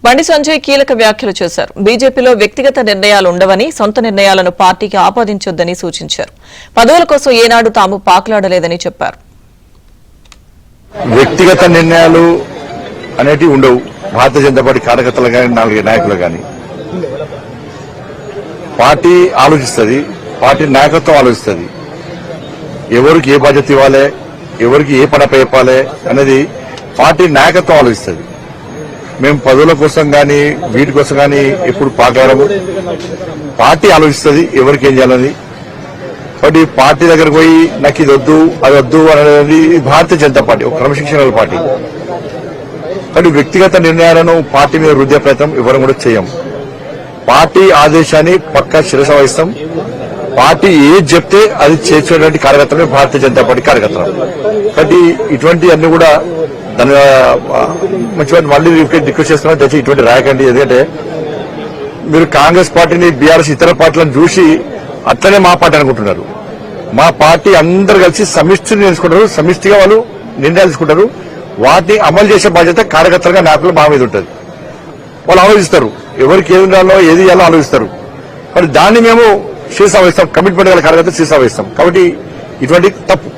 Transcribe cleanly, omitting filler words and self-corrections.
బండి సంజయ్ కీలక వ్యాఖ్యలు చేశారు. బీజేపీలో వ్యక్తిగత నిర్ణయాలు ఉండవని, సొంత నిర్ణయాలను పార్టీకి ఆపాదించొద్దని సూచించారు. పదవుల కోసం ఏనాడు తాము పాకులాడలేదని చెప్పారు. వ్యక్తిగత నిర్ణయాలు అనేటివి ఉండవు. భారతీయ జనతా పార్టీ కార్యకర్తలు కానీ, నాలుగు నాయకులు కానీ పార్టీ ఆలోచిస్తుంది, పార్టీ నాయకత్వం ఆలోచిస్తుంది. ఎవరికి ఏ బాధ్యత ఇవ్వాలి, ఎవరికి ఏ పని చెప్పాలి అనేది పార్టీ నాయకత్వం ఆలోచిస్తుంది. మేము పదవుల కోసం కానీ వీటి కోసం కానీ ఎప్పుడు పాకలాడము. పార్టీ ఆలోచిస్తుంది ఎవరికి ఏం చేయాలని. కాబట్టి పార్టీ దగ్గరకు పోయి నాకు ఇది వద్దు అది వద్దు అనేది భారతీయ జనతా పార్టీ ఒక క్రమశిక్షణ పార్టీ. కానీ వ్యక్తిగత నిర్ణయాలను పార్టీ మీద రుద్దే ప్రయత్నం ఎవరు కూడా చేయం. పార్టీ ఆదేశాన్ని పక్కా శిరస వహిస్తాం. పార్టీ ఏది చెప్తే అది చేసేటువంటి కార్యకర్తలే భారతీయ జనతా పార్టీ కార్యకర్తలు. కాబట్టి ఇటువంటి అన్ని కూడా దాని మంచిగా మళ్ళీ రిక్వెస్ట్ చేస్తున్నారు, దయచేసి ఇటువంటి రాయకండి. ఎందుకంటే మీరు కాంగ్రెస్ పార్టీని, బీఆర్ఎస్ ఇతర పార్టీలను చూసి అట్లనే మా పార్టీ అనుకుంటున్నారు. మా పార్టీ అందరు కలిసి సమిష్టిని తీసుకుంటారు, సమిష్టిగా వాళ్ళు నిర్ణయాలు తీసుకుంటారు. వాటిని అమలు చేసే బాధ్యత కార్యకర్తలుగా నాయకులు మా మీద ఉంటుంది. వాళ్ళు ఆలోచిస్తారు, ఎవరికి ఏది ఉండాలో ఏది ఇవ్వాలో ఆలోచిస్తారు. మరి దాన్ని మేము శిరస వహిస్తాం, కమిట్మెంట్ గల కార్యకర్తలు శిరస వహిస్తాం. కాబట్టి ఇటువంటి తప్పు